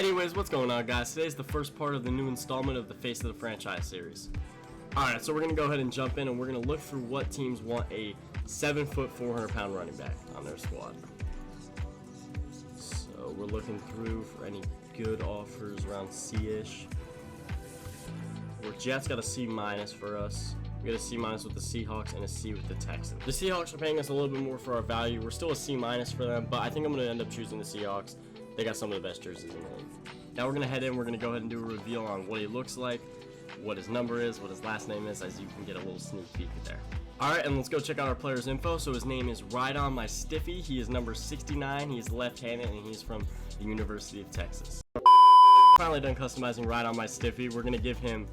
Anyways, what's going on, guys? Today's the first part of the new installment of the Face of the Franchise series. Alright, so we're going to go ahead and jump in and we're going to look through what teams want a 7-foot, 400-pound running back on their squad. So we're looking through for any good offers around C-ish. Where Jets got a C- for us. We got a C- with the Seahawks and a C with the Texans. The Seahawks are paying us a little bit more for our value. We're still a C- for them, but I think I'm going to end up choosing the Seahawks. They got some of the best jerseys in the league. Now we're going to head in. We're going to go ahead and do a reveal on what he looks like, what his number is, what his last name is, as you can get a little sneak peek there. Alright, and let's go check out our player's info. So his name is Ridon Mystify. He is number 69. He's left-handed, and he's from the University of Texas. Finally done customizing Ridon Mystify. We're going to give him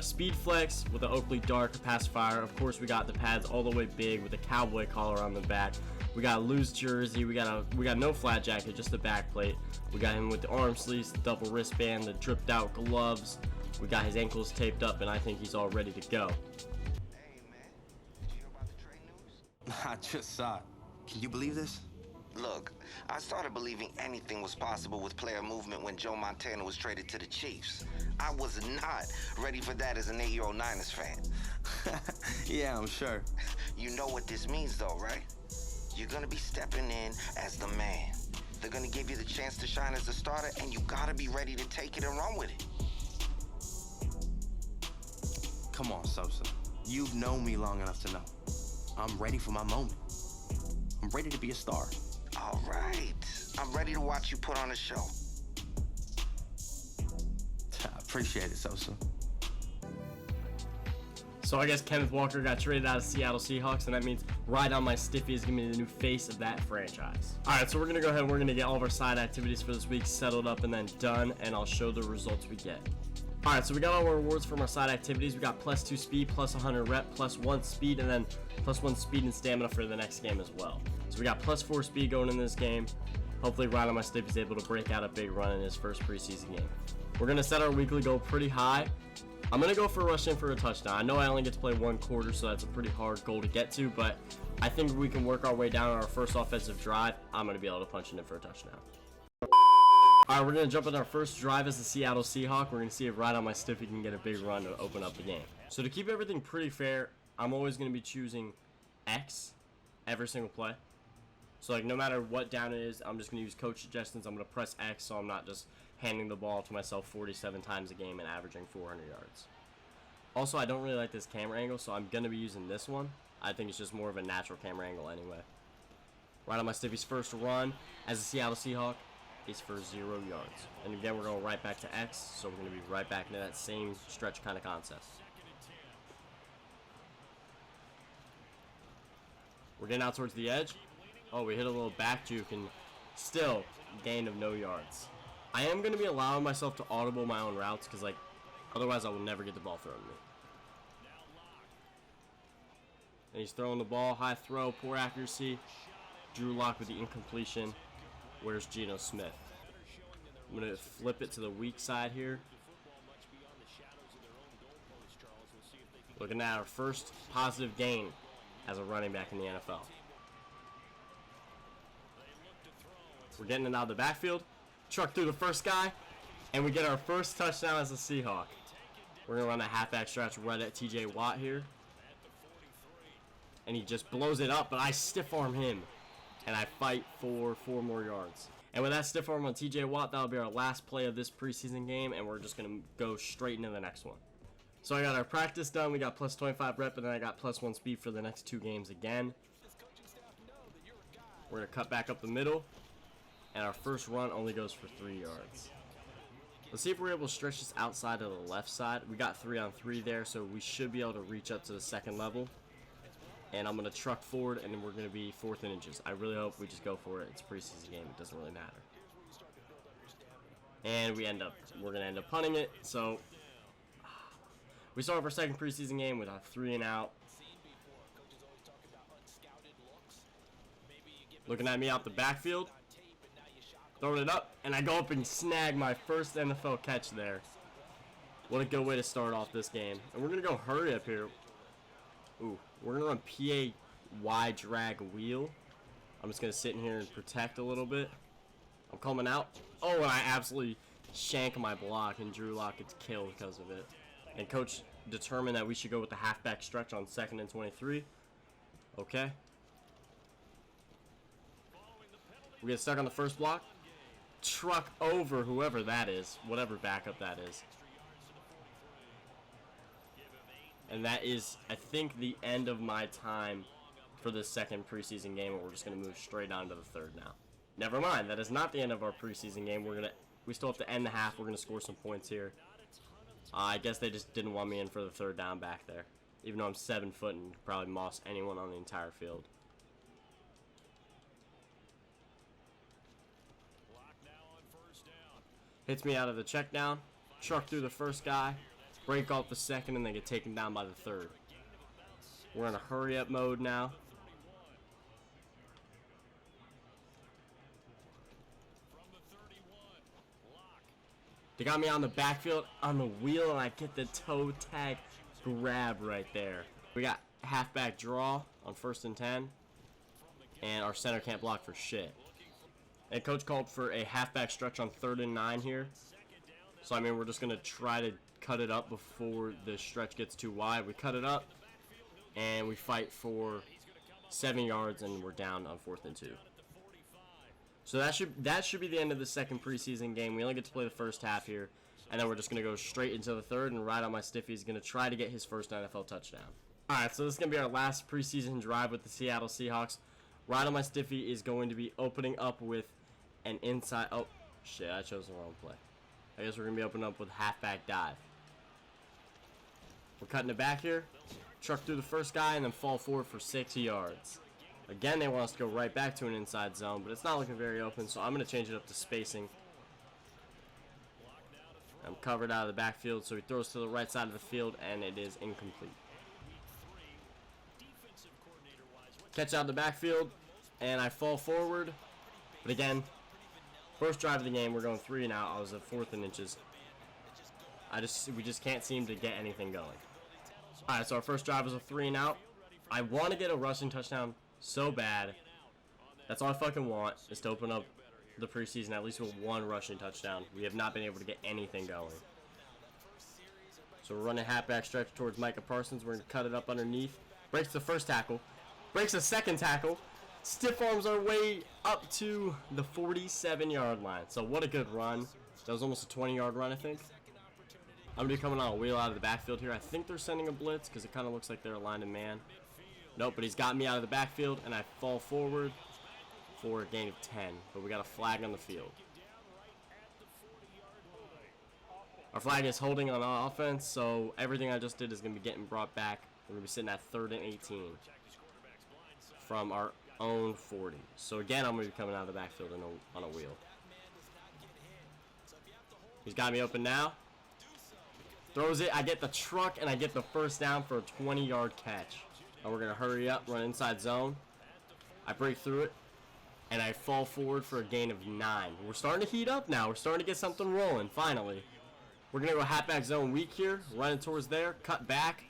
speed flex with the Oakley Dark pacifier. Of course, we got the pads all the way big with a cowboy collar on the back. We got a loose jersey. We got no flat jacket, just the back plate. We got him with the arm sleeves, the double wristband, the dripped out gloves. We got his ankles taped up, and I think he's all ready to go. Hey man, did you hear about the trade news? I just saw it. Can you believe this? Look, I started believing anything was possible with player movement when Joe Montana was traded to the Chiefs. I was not ready for that as an 8-year-old Niners fan. Yeah, I'm sure. You know what this means though, right? You're gonna be stepping in as the man. They're gonna give you the chance to shine as the starter, and you gotta be ready to take it and run with it. Come on, Sosa. You've known me long enough to know. I'm ready for my moment. I'm ready to be a star. All right. I'm ready to watch you put on a show. I appreciate it, Sosa. So I guess Kenneth Walker got traded out of Seattle Seahawks, and that means Ridon Mystify is going to be the new face of that franchise. Alright, so we're going to go ahead and we're going to get all of our side activities for this week settled up and then done, and I'll show the results we get. Alright, so we got all our rewards from our side activities. We got +2 speed, +100 rep, +1 speed, and then +1 speed and stamina for the next game as well. So we got +4 speed going in this game. Hopefully Ridon Mystify is able to break out a big run in his first preseason game. We're going to set our weekly goal pretty high. I'm going to go for a rush in for a touchdown. I know I only get to play one quarter, so that's a pretty hard goal to get to, but I think we can work our way down on our first offensive drive. I'm going to be able to punch it in for a touchdown. Alright, we're going to jump in our first drive as the Seattle Seahawk. We're going to see if Ridon Mystify can get a big run to open up the game. So to keep everything pretty fair, I'm always going to be choosing X every single play. So like no matter what down it is, I'm just going to use coach suggestions. I'm going to press X so I'm not just handing the ball to myself 47 times a game and averaging 400 yards. Also, I don't really like this camera angle, so I'm going to be using this one. I think it's just more of a natural camera angle anyway. Ridon Mystify's first run as a Seattle Seahawk is for 0 yards. And again, we're going right back to X, so we're going to be right back into that same stretch kind of concept. We're getting out towards the edge. Oh, we hit a little back juke and still gain of no yards. I am going to be allowing myself to audible my own routes because, like, otherwise I will never get the ball thrown to me. And he's throwing the ball, high throw, poor accuracy. Drew Lock with the incompletion. Where's Geno Smith? I'm going to flip it to the weak side here. Looking at our first positive gain as a running back in the NFL. We're getting it out of the backfield. Truck through the first guy, and we get our first touchdown as a Seahawk. We're going to run a halfback stretch right at TJ Watt here. And he just blows it up, but I stiff arm him. And I fight for 4 more yards. And with that stiff arm on TJ Watt, that'll be our last play of this preseason game, and we're just going to go straight into the next one. So I got our practice done. We got +25 rep, and then I got +1 speed for the next 2 games again. We're going to cut back up the middle. And our first run only goes for 3 yards. Let's see if we're able to stretch this outside to the left side. We got 3-on-3 there, so we should be able to reach up to the second level. And I'm going to truck forward, and then we're going to be 4th and inches. I really hope we just go for it. It's a preseason game. It doesn't really matter. And we're going to end up punting it. So we start our second preseason game with a 3-and-out. Looking at me out the backfield. Throwing it up, and I go up and snag my first NFL catch there. What a good way to start off this game. And we're going to go hurry up here. Ooh, we're going to run PA Y drag wheel. I'm just going to sit in here and protect a little bit. I'm coming out. Oh, and I absolutely shank my block, and Drew Lock gets killed because of it. And coach determined that we should go with the halfback stretch on 2nd and 23. Okay. We get stuck on the first block. Truck over whoever that is, whatever backup that is. And that is, I think, the end of my time for this second preseason game, and we're just going to move straight on to the third now. Never mind, that is not the end of our preseason game. We still have to end the half. We're going to score some points here. I guess they just didn't want me in for the third down back there. Even though I'm 7 foot and could probably moss anyone on the entire field. Hits me out of the check down. Truck through the first guy. Break off the second, and then get taken down by the third. We're in a hurry up mode now. They got me on the backfield on the wheel, and I get the toe tag grab right there. We got halfback draw on 1st and 10, and our center can't block for shit. And coach called for a halfback stretch on 3rd and 9 here. So I mean, we're just gonna try to cut it up before the stretch gets too wide. We cut it up, and we fight for 7 yards, and we're down on 4th and 2. So that should be the end of the second preseason game. We only get to play the first half here, and then we're just going to go straight into the third, and Ridon Mystify is going to try to get his first NFL touchdown. Alright, so this is going to be our last preseason drive with the Seattle Seahawks. Ridon Mystify is going to be opening up with an inside... Oh, shit, I chose the wrong play. I guess we're going to be opening up with halfback dive. We're cutting it back here. Truck through the first guy, and then fall forward for 6 yards. Again, they want us to go right back to an inside zone, but it's not looking very open, so I'm going to change it up to spacing. I'm covered out of the backfield, so he throws to the right side of the field, and it is incomplete. Catch out of the backfield, and I fall forward. But again, first drive of the game, we're going 3 and out. I was at 4th and inches. We just can't seem to get anything going. Alright, so our first drive was a 3 and out. I want to get a rushing touchdown so bad. That's all I fucking want, is to open up the preseason at least with 1 rushing touchdown. We have not been able to get anything going. So we're running halfback stretch towards Micah Parsons. We're going to cut it up underneath. Breaks the first tackle. Breaks the second tackle. Stiff arms our way up to the 47-yard line. So what a good run. That was almost a 20-yard run, I think. I'm going to be coming on a wheel out of the backfield here. I think they're sending a blitz because it kind of looks like they're aligned in man. Nope, but he's got me out of the backfield, and I fall forward for a gain of 10. But we got a flag on the field. Our flag is holding on offense, so everything I just did is going to be getting brought back. We're going to be sitting at 3rd and 18 from our own 40. So again, I'm going to be coming out of the backfield on a wheel. He's got me open now. Throws it. I get the truck, and I get the first down for a 20-yard catch. And we're going to hurry up, run inside zone. I break through it, and I fall forward for a gain of 9. We're starting to heat up now. We're starting to get something rolling, finally. We're going to go halfback zone weak here, running towards there, cut back.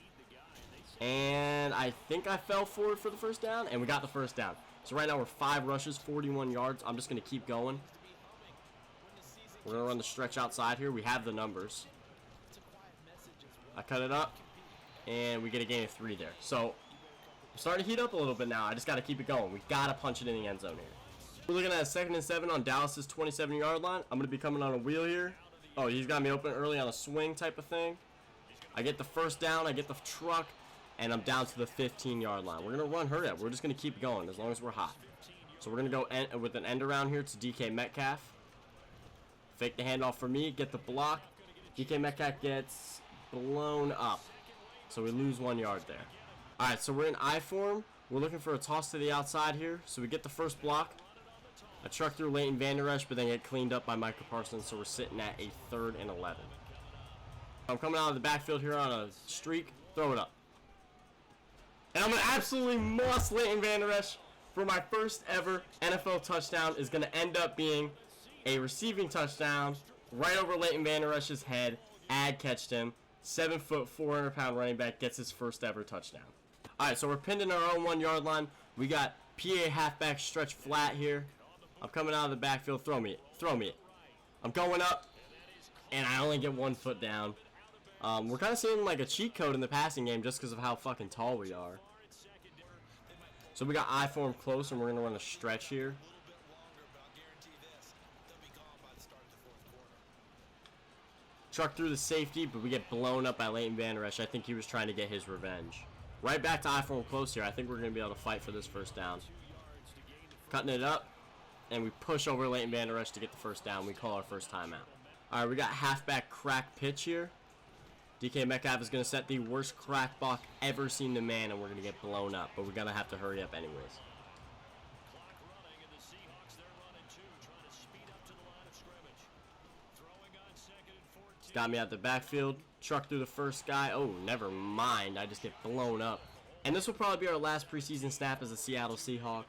And I think I fell forward for the first down, and we got the first down. So right now we're 5 rushes, 41 yards. I'm just going to keep going. We're going to run the stretch outside here. We have the numbers. I cut it up, and we get a gain of 3 there. So I'm starting to heat up a little bit now. I just got to keep it going. We've got to punch it in the end zone here. We're looking at a 2nd and 7 on Dallas's 27-yard line. I'm going to be coming on a wheel here. Oh, he's got me open early on a swing type of thing. I get the first down. I get the truck, and I'm down to the 15-yard line. We're going to run hurry up. We're just going to keep going as long as we're hot. So we're going to go with an end around here to DK Metcalf. Fake the handoff for me. Get the block. DK Metcalf gets blown up. So we lose 1 yard there. Alright, so we're in I form. We're looking for a toss to the outside here. So we get the first block. I truck through Leighton Vander Esch, but then get cleaned up by Micah Parsons. So we're sitting at a 3rd and 11. I'm coming out of the backfield here on a streak. Throw it up. And I'm going to absolutely muss Leighton Vander Esch for my first ever NFL touchdown. Is going to end up being a receiving touchdown right over Leighton Vander Esch's head. Catched him. 7 foot, 400-pound running back gets his first ever touchdown. Alright, so we're pinned in our own 1 yard line. We got PA halfback stretch flat here. I'm coming out of the backfield. Throw me it. Throw me it. I'm going up, and I only get 1 foot down. We're kind of seeing like a cheat code in the passing game just because of how fucking tall we are. So we got I form close, and we're going to run a stretch here. Truck through the safety, but we get blown up by Leighton Vander Esch. I think he was trying to get his revenge. Right back to I form close here. I think we're going to be able to fight for this first down. Cutting it up, and we push over Leighton Vander Esch to get the first down. We call our first timeout. All right, we got halfback crack pitch here. DK Metcalf is going to set the worst crack block ever seen to man, and we're going to get blown up. But we're going to have to hurry up anyways. He's got me out the backfield. Truck through the first guy. Oh, never mind. I just get blown up. And this will probably be our last preseason snap as a Seattle Seahawk.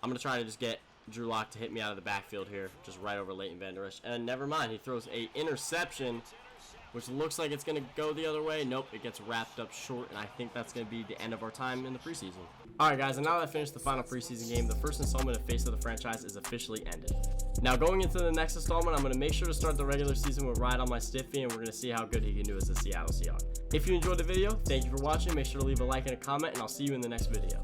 I'm going to try to just get Drew Lock to hit me out of the backfield here. Just right over Leighton Vander Esch. And never mind. He throws a interception, which looks like it's going to go the other way. Nope, it gets wrapped up short, and I think that's going to be the end of our time in the preseason. Alright guys, and now that I finished the final preseason game, the first installment of Face of the Franchise is officially ended. Now going into the next installment, I'm going to make sure to start the regular season with Ridon Mystify, and we're going to see how good he can do as a Seattle Seahawk. If you enjoyed the video, thank you for watching. Make sure to leave a like and a comment, and I'll see you in the next video.